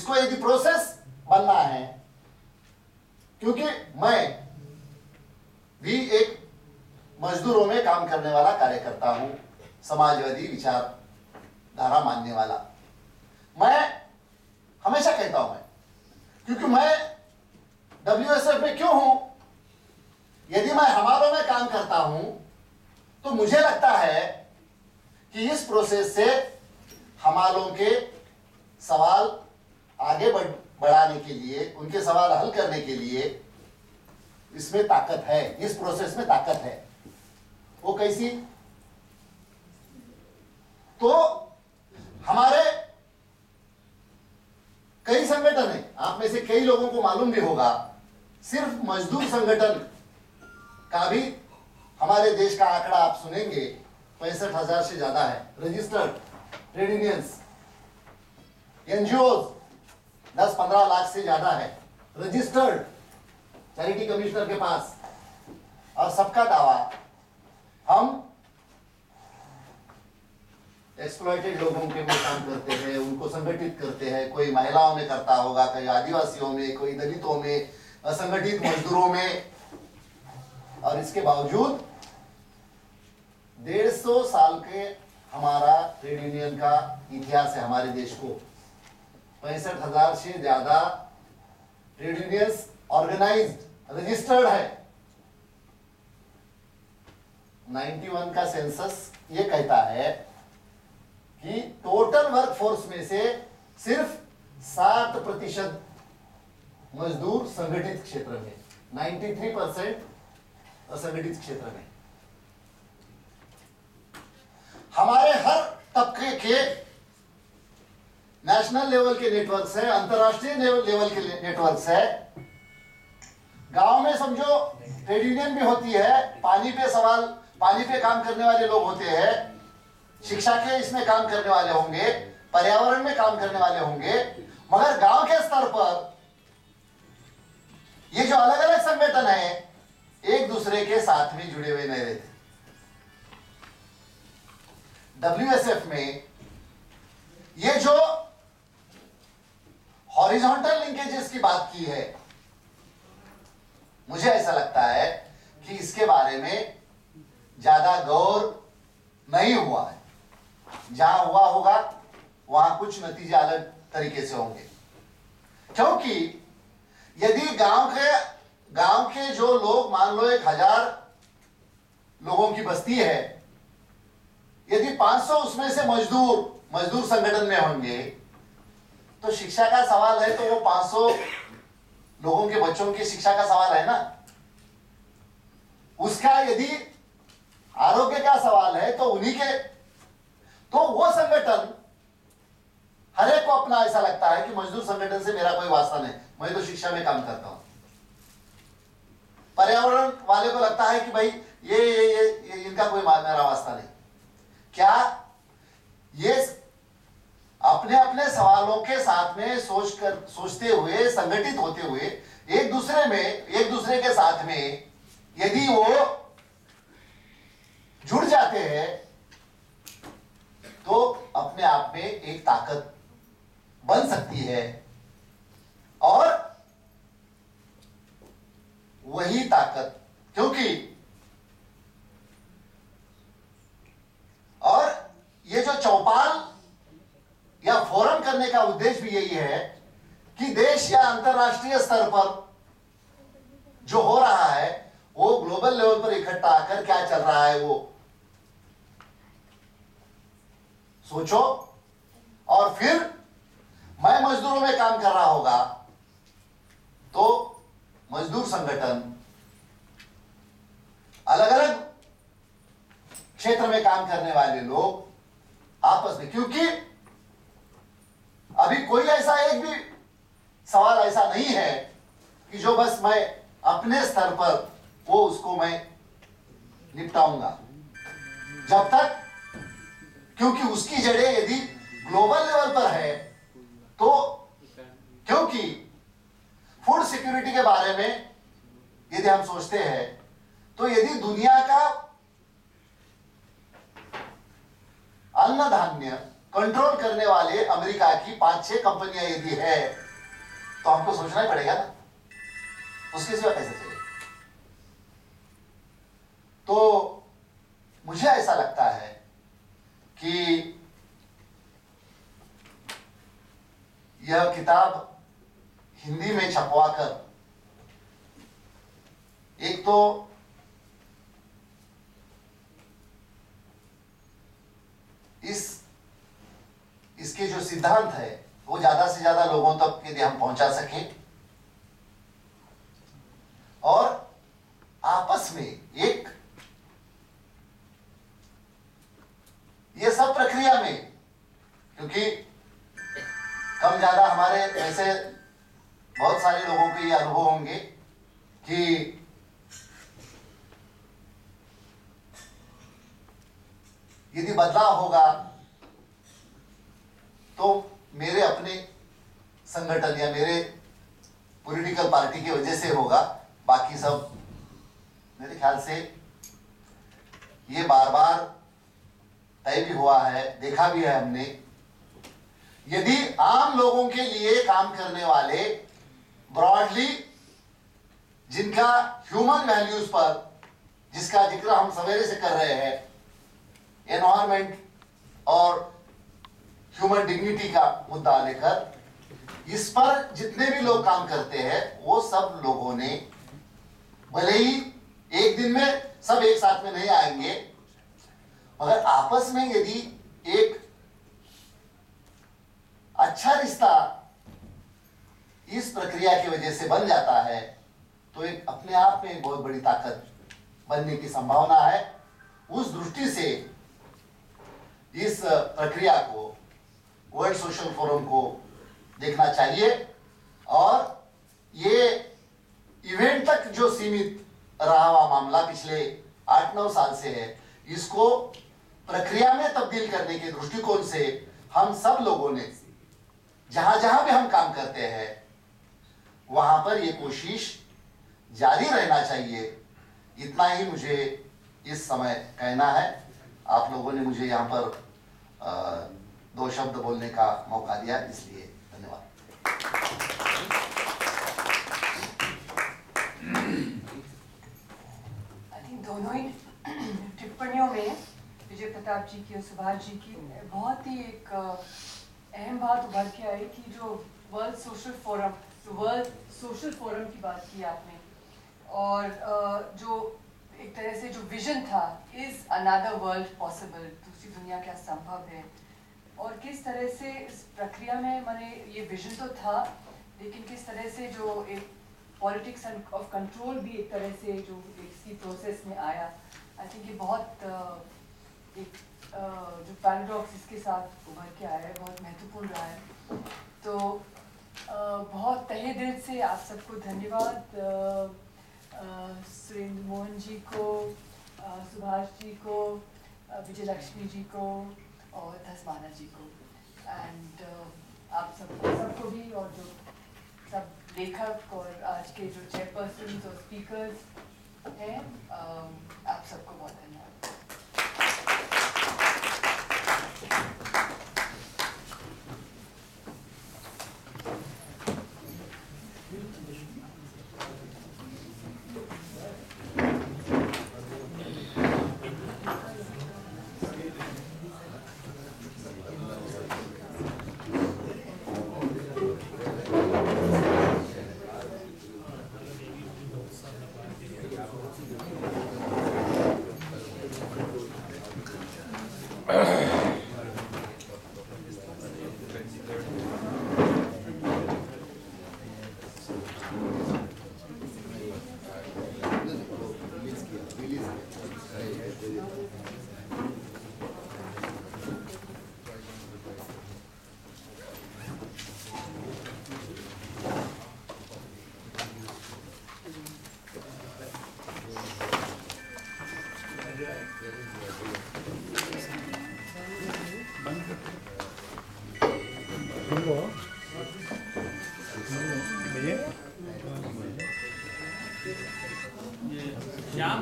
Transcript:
इसको यदि प्रोसेस बनना है, क्योंकि मैं भी एक मजदूरों में काम करने वाला कार्यकर्ता हूं, समाजवादी विचारधारा मानने वाला। मैं हमेशा कहता हूं, क्योंकि मैं WSF में क्यों हूं, यदि मैं हमालों में काम करता हूं तो मुझे लगता है कि इस प्रोसेस से हमालों के सवाल आगे बढ़ाने के लिए, उनके सवाल हल करने के लिए इसमें ताकत है, इस प्रोसेस में ताकत है। वो कैसी? तो हमारे कई संगठन हैं, आप में से कई लोगों को मालूम भी होगा, सिर्फ मजदूर संगठन का भी हमारे देश का आंकड़ा आप सुनेंगे 65,000 से ज्यादा है। Registered trade unions, NGO 10-15 lakh से ज्यादा है रजिस्टर्ड चैरिटी कमिश्नर के पास। और सबका दावा, हम एक्सप्लॉइटेड लोगों के में काम करते हैं, उनको संगठित करते हैं। कोई महिलाओं में करता होगा, कोई आदिवासियों में, कोई दलितों में, असंगठित मजदूरों में। और इसके बावजूद 150 साल के हमारा ट्रेड यूनियन का इतिहास है हमारे देश को। 65,000 से ज्यादा ट्रेड यूनियंस ऑर्गेनाइज्ड, रजिस्टर्ड है। 91 का सेंसस ये कहता है कि टोटल वर्कफोर्स में से सिर्फ 60% मजदूर संगठित क्षेत्र में, 93% असंगठित क्षेत्र में। हमारे हर तबके के नेशनल लेवल के नेटवर्क्स है, अंतरराष्ट्रीय लेवल के नेटवर्क्स है। गांव में समझो ट्रेड यूनियन भी होती है, पानी पे काम करने वाले लोग होते हैं, शिक्षा के इसमें काम करने वाले होंगे, पर्यावरण में काम करने वाले होंगे। मगर गांव के स्तर पर ये जो अलग अलग संगठन है, एक दूसरे के साथ में जुड़े हुए नहीं रहते। WSF में ये जो हॉरिजॉन्टल लिंकेजेस की बात की है, मुझे ऐसा लगता है कि इसके बारे में ज्यादा गौर नहीं हुआ है। जहां हुआ होगा वहां कुछ नतीजे अलग तरीके से होंगे। क्योंकि यदि गांव के जो लोग, मान लो 1000 लोगों की बस्ती है, यदि 500 उसमें से मजदूर संगठन में होंगे, तो शिक्षा का सवाल है तो वो 500 लोगों के बच्चों की शिक्षा का सवाल है ना। उसका यदि आरोग्य का सवाल है तो तो वो संगठन, हर एक को अपना ऐसा लगता है कि मजदूर संगठन से मेरा कोई वास्ता नहीं, मैं तो शिक्षा में काम करता हूं। पर्यावरण वाले को लगता है कि भाई ये इनका कोई मेरा वास्ता नहीं। क्या ये अपने अपने सवालों के साथ में सोचते हुए, संगठित होते हुए, एक दूसरे के साथ में यदि वो जुड़ जाते हैं तो अपने आप में एक ताकत बन सकती है। और वही ताकत, क्योंकि और ये जो चौपाल या फोरम करने का उद्देश्य भी यही है कि देश या अंतरराष्ट्रीय स्तर पर जो हो रहा है वो ग्लोबल लेवल पर इकट्ठा आकर क्या चल रहा है वो सोचो। और फिर मैं मजदूरों में काम कर रहा होगा तो मजदूर संगठन, अलग अलग क्षेत्र में काम करने वाले लोग आपस में, क्योंकि अभी कोई ऐसा एक भी सवाल ऐसा नहीं है कि जो बस मैं अपने स्तर पर वो उसको मैं निपटाऊंगा, जब तक, क्योंकि उसकी जड़ें यदि ग्लोबल लेवल पर है तो, क्योंकि फूड सिक्योरिटी के बारे में यदि हम सोचते हैं तो यदि दुनिया का अन्न धान्य कंट्रोल करने वाले अमेरिका की 5-6 कंपनियां यदि है तो हमको सोचना ही पड़ेगा ना, उसके सिवा कैसे चलेगा। तो मुझे ऐसा लगता है कि यह किताब हिंदी में छपवाकर एक तो इसके जो सिद्धांत है वो ज्यादा से ज्यादा लोगों तक यदि हम पहुंचा सकें और आपस में एक ये सब प्रक्रिया में, क्योंकि कम ज्यादा हमारे ऐसे बहुत सारे लोगों को ये अनुभव होंगे कि यदि बदलाव होगा तो मेरे अपने संगठन या मेरे पॉलिटिकल पार्टी की वजह से होगा, बाकी सब मेरे ख्याल से ये बार बार तय भी हुआ है, देखा भी है हमने। यदि आम लोगों के लिए काम करने वाले ब्रॉडली जिनका ह्यूमन वैल्यूज पर, जिसका जिक्र हम सवेरे से कर रहे हैं, एनवायरमेंट और ह्यूमन डिग्निटी का मुद्दा लेकर, इस पर जितने भी लोग काम करते हैं वो सब लोगों ने, भले ही एक दिन में सब एक साथ में नहीं आएंगे, मगर आपस में यदि एक अच्छा रिश्ता इस प्रक्रिया की वजह से बन जाता है तो एक अपने आप में एक बहुत बड़ी ताकत बनने की संभावना है। उस दृष्टि से इस प्रक्रिया को, वर्ल्ड सोशल फोरम को देखना चाहिए और ये इवेंट तक जो सीमित रहा हुआ मामला पिछले 8-9 साल से है, इसको प्रक्रिया में तब्दील करने के दृष्टिकोण से हम सब लोगों ने जहां जहां भी हम काम करते हैं वहां पर ये कोशिश जारी रहना चाहिए। इतना ही मुझे इस समय कहना है। आप लोगों ने मुझे यहाँ पर 2 शब्द बोलने का मौका दिया, इसलिए धन्यवाद। आई थिंक दोनों ही टिप्पणियों में विजय प्रताप जी की और सुभाष जी की बहुत ही एक अहम बात उभर के आई कि जो वर्ल्ड सोशल फोरम की बात की आपने, और जो एक तरह से जो विजन था, इज अनदर वर्ल्ड पॉसिबल, दूसरी दुनिया क्या संभव है, और किस तरह से इस प्रक्रिया में मैंने ये विजन तो था, लेकिन किस तरह से जो एक पॉलिटिक्स ऑफ कंट्रोल भी एक तरह से जो इसकी प्रोसेस में आया। आई थिंक ये बहुत एक जो पैराडॉक्स इसके साथ उभर के आया है बहुत महत्वपूर्ण रहा है। तो बहुत तहे दिल से आप सबको धन्यवाद, सुरेंद्र मोहन जी को, सुभाष जी को, विजय लक्ष्मी जी को और धसमाना जी को, एंड आप सबको भी, और जो सब लेखक और आज के जो चेयरपर्सन और स्पीकर्स हैं, आप सबको बहुत धन्यवाद। श्याम